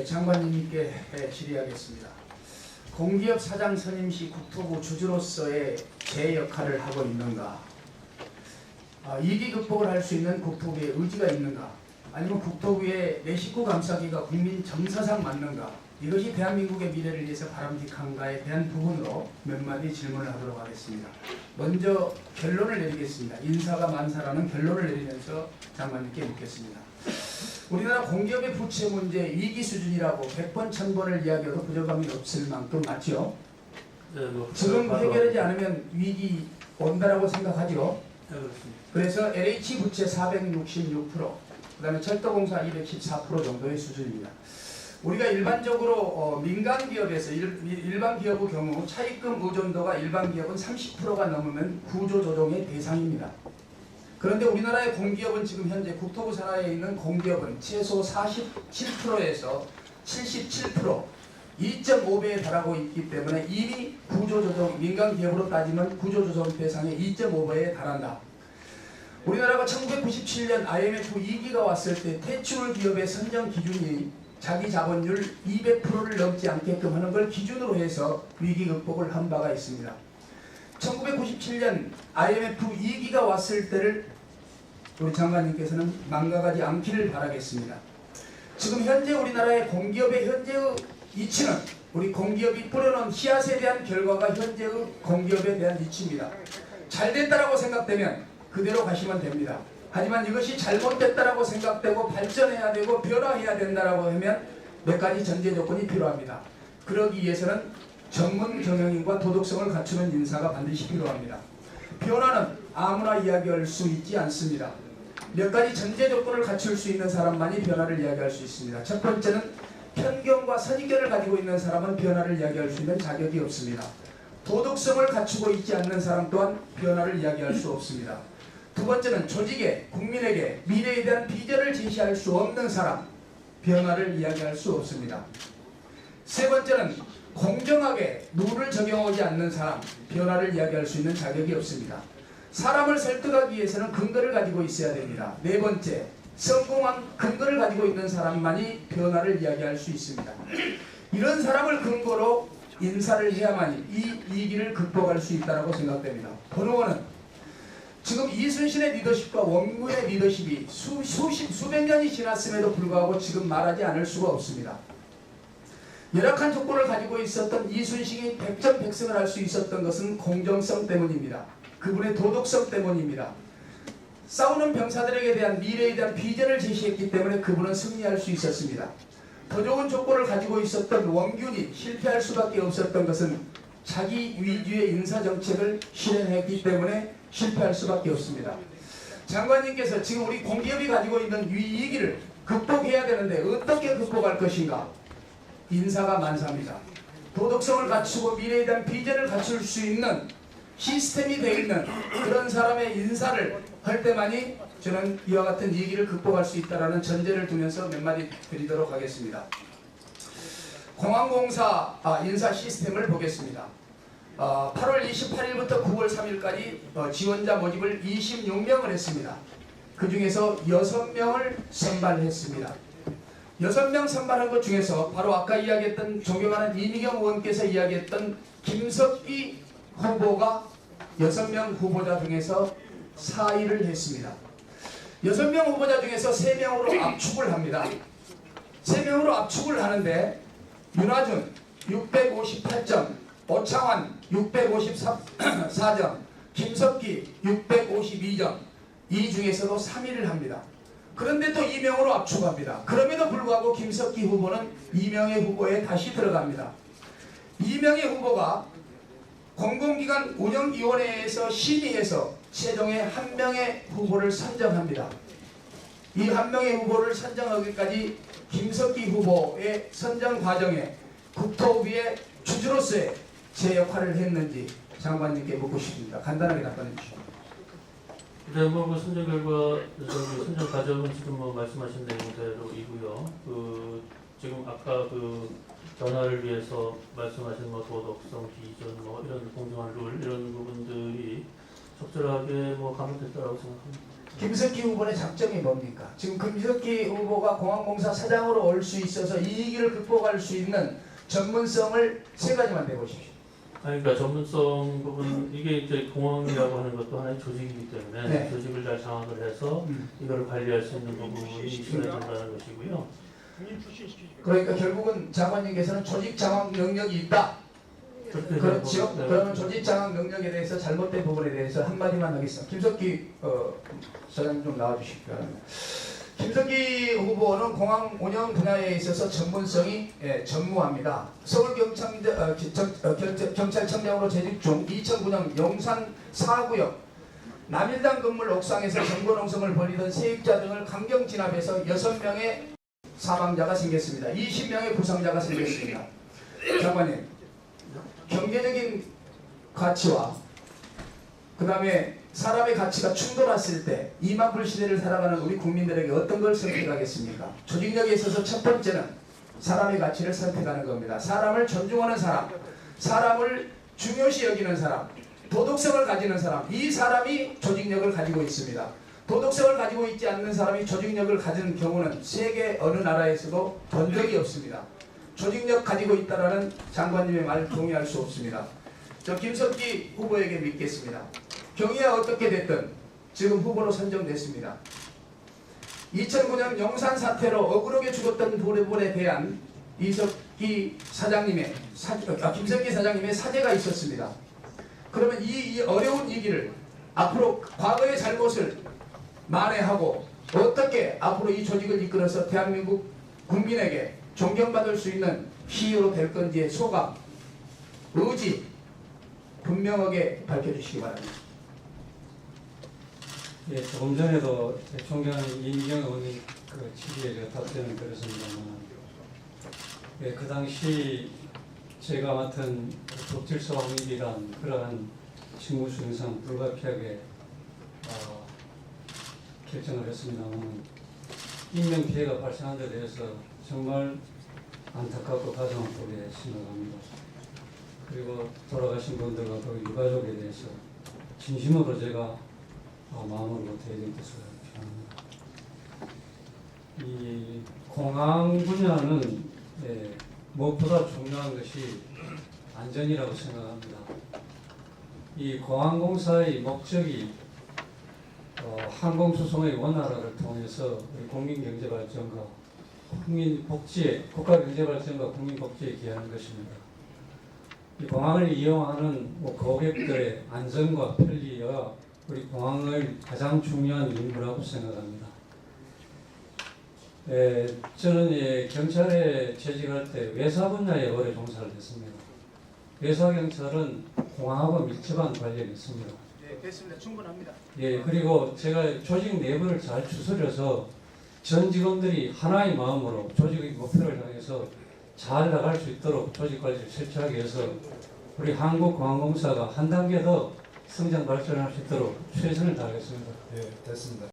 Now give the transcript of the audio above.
장관님께 질의하겠습니다. 공기업 사장 선임 시 국토부 주주로서의 제 역할을 하고 있는가? 위기 극복을 할 수 있는 국토부의 의지가 있는가? 아니면 국토부의 내 식구 감싸기가 국민 정서상 맞는가? 이것이 대한민국의 미래를 위해서 바람직한가에 대한 부분으로 몇 마디 질문을 하도록 하겠습니다. 먼저 결론을 내리겠습니다. 인사가 만사라는 결론을 내리면서 장관님께 묻겠습니다. 우리나라 공기업의 부채 문제 위기 수준이라고 100번 1000번을 이야기해도 부족함이 없을 만큼 맞죠? 네, 지금 해결하지 않으면 위기 온다라고 생각하죠? 네, 그렇습니다. 그래서 LH 부채 466%, 그 다음에 철도공사 214% 정도의 수준입니다. 우리가 일반적으로 민간 기업에서 일반 기업의 경우 차입금 의존도가 일반 기업은 30%가 넘으면 구조조정의 대상입니다. 그런데 우리나라의 공기업은 지금 현재 국토부 산하에 있는 공기업은 최소 47%에서 77%, 2.5배에 달하고 있기 때문에 이미 구조조정, 민간 기업으로 따지면 구조조정 대상의 2.5배에 달한다. 우리나라가 1997년 IMF 위기가 왔을 때 퇴출 기업의 선정 기준이 자기 자본율 200%를 넘지 않게끔 하는 걸 기준으로 해서 위기 극복을 한 바가 있습니다. 1997년 IMF 위기가 왔을 때를 우리 장관님께서는 망각하지 않기를 바라겠습니다. 지금 현재 우리나라의 공기업의 현재의 이치는 우리 공기업이 뿌려놓은 씨앗에 대한 결과가 현재의 공기업에 대한 이치입니다. 잘 됐다라고 생각되면 그대로 가시면 됩니다. 하지만 이것이 잘못됐다라고 생각되고 발전해야 되고 변화해야 된다라고 하면 몇 가지 전제 조건이 필요합니다. 그러기 위해서는 전문 경영인과 도덕성을 갖추는 인사가 반드시 필요합니다. 변화는 아무나 이야기할 수 있지 않습니다. 몇 가지 전제 조건을 갖출 수 있는 사람만이 변화를 이야기할 수 있습니다. 첫 번째는 편견과 선입견을 가지고 있는 사람은 변화를 이야기할 수 있는 자격이 없습니다. 도덕성을 갖추고 있지 않는 사람 또한 변화를 이야기할 수 없습니다. 두 번째는 조직에, 국민에게 미래에 대한 비전을 제시할 수 없는 사람, 변화를 이야기할 수 없습니다. 세 번째는 공정하게 룰을 적용하지 않는 사람, 변화를 이야기할 수 있는 자격이 없습니다. 사람을 설득하기 위해서는 근거를 가지고 있어야 됩니다. 네 번째, 성공한 근거를 가지고 있는 사람만이 변화를 이야기할 수 있습니다. 이런 사람을 근거로 인사를 해야만이 이 위기를 극복할 수 있다고 생각됩니다. 번호원은 지금 이순신의 리더십과 원구의 리더십이 수백 년이 지났음에도 불구하고 지금 말하지 않을 수가 없습니다. 열악한 조건을 가지고 있었던 이순신이 백전백승을 할 수 있었던 것은 공정성 때문입니다. 그분의 도덕성 때문입니다. 싸우는 병사들에게 대한 미래에 대한 비전을 제시했기 때문에 그분은 승리할 수 있었습니다. 더 좋은 조건을 가지고 있었던 원균이 실패할 수밖에 없었던 것은 자기 위주의 인사정책을 실행했기 때문에 실패할 수밖에 없습니다. 장관님께서 지금 우리 공기업이 가지고 있는 위기를 극복해야 되는데 어떻게 극복할 것인가? 인사가 만사입니다. 도덕성을 갖추고 미래에 대한 비전을 갖출 수 있는 시스템이 되어 있는 그런 사람의 인사를 할 때만이 저는 이와 같은 위기를 극복할 수 있다는 전제를 두면서 몇 마디 드리도록 하겠습니다. 공항공사 인사 시스템을 보겠습니다. 8월 28일부터 9월 3일까지 지원자 모집을 26명을 했습니다. 그 중에서 6명을 선발했습니다. 6명 선발한 것 중에서 바로 아까 이야기했던 존경하는 이미경 의원께서 이야기했던 김석기 후보가 6명 후보자 중에서 4위를 했습니다. 6명 후보자 중에서 3명으로 압축을 합니다. 3명으로 압축을 하는데 윤하준 658점, 오창환 654점, 김석기 652점, 이 중에서도 3위를 합니다. 그런데 또 2명으로 압축합니다. 그럼에도 불구하고 김석기 후보는 2명의 후보에 다시 들어갑니다. 2명의 후보가 공공기관 운영위원회에서 심의해서 최종에 1명의 후보를 선정합니다. 이 1명의 후보를 선정하기까지 김석기 후보의 선정 과정에 국토부의 주주로서의 제 역할을 했는지 장관님께 묻고 싶습니다. 간단하게 답변해 주시죠. 네, 그 선정 결과, 선정 과정은 지금 말씀하신 내용대로이고요. 지금 아까 변화를 위해서 말씀하신 도덕성, 비전, 이런 공정한 룰 이런 부분들이 적절하게 감안됐다고 생각합니다. 김석기 후보의 장점이 뭡니까? 지금 김석기 후보가 공항공사 사장으로 올 수 있어서 이 위기를 극복할 수 있는 전문성을 세 가지만 내보십시오. 아니, 그러니까 전문성 부분 이게 이제 공항이라고 하는 것도 하나의 조직이기 때문에 네. 조직을 잘 장악을 해서 이거를 관리할 수 있는 부분이 있어야 된다는 것이고요. 그러니까 결국은 장관님께서는 조직 장악 능력이 있다. 그렇죠. 네. 그러면 조직 장악 능력에 대해서 잘못된 부분에 대해서 한마디만 하겠습니다. 김석기 사장님 좀 나와주실까요? 김석기 후보는 공항 운영 분야에 있어서 전문성이 전무합니다. 서울경찰청장으로 재직 중 2009년 용산 4구역 남일당 건물 옥상에서 정보농성을 벌이던 세입자 등을 강경 진압해서 6명의 사망자가 생겼습니다. 20명의 부상자가 생겼습니다. 장관님, 경제적인 가치와 그 다음에 사람의 가치가 충돌했을 때 2만 불 시대를 살아가는 우리 국민들에게 어떤 걸 선택하겠습니까? 조직력에 있어서 첫 번째는 사람의 가치를 선택하는 겁니다. 사람을 존중하는 사람, 사람을 중요시 여기는 사람, 도덕성을 가지는 사람, 이 사람이 조직력을 가지고 있습니다. 도덕성을 가지고 있지 않는 사람이 조직력을 가지는 경우는 세계 어느 나라에서도 본 적이 없습니다. 조직력 가지고 있다라는 장관님의 말 동의할 수 없습니다. 저 김석기 후보에게 믿겠습니다. 경위가 어떻게 됐든 지금 후보로 선정됐습니다. 2009년 용산 사태로 억울하게 죽었던 부부에 대한 김석기 사장님의 사죄가 있었습니다. 그러면 이 어려운 위기를 앞으로 과거의 잘못을 만회하고 어떻게 앞으로 이 조직을 이끌어서 대한민국 국민에게 존경받을 수 있는 히어로 될 건지의 소감, 의지 분명하게 밝혀주시기 바랍니다. 예, 조금 전에도 존경하는 이민경 의원님 그 취지에 제가 답변을 드렸습니다만, 예, 그 당시 제가 맡은 법질서방위기란 그러한 직무 수행상 불가피하게 결정을 했습니다만, 인명 피해가 발생한 데 대해서 정말 안타깝고 가슴 아프게 생각합니다. 그리고 돌아가신 분들과 그 유가족에 대해서 진심으로 제가 마음으로 대리의 뜻을 표합니다. 이 공항 분야는 무엇보다 중요한 것이 안전이라고 생각합니다. 이 공항공사의 목적이 항공수송의 원활화를 통해서 우리 국민경제발전과 국민복지에, 국가경제발전과 국민복지에 기여하는 것입니다. 이 공항을 이용하는 고객들의 안전과 편리와 우리 공항의 가장 중요한 임무라고 생각합니다. 저는 경찰에 재직할 때 외사 분야에 오래 종사를 했습니다. 외사경찰은 공항하고 밀접한 관련이 있습니다. 네, 됐습니다. 충분합니다. 예, 그리고 제가 조직 내부를 잘 추스려서 전 직원들이 하나의 마음으로 조직의 목표를 향해서 잘 나갈 수 있도록 조직 관리를 실시하기 위해서 우리 한국공항공사가 한 단계 더 성장 발전할 수 있도록 최선을 다하겠습니다. 예, 됐습니다.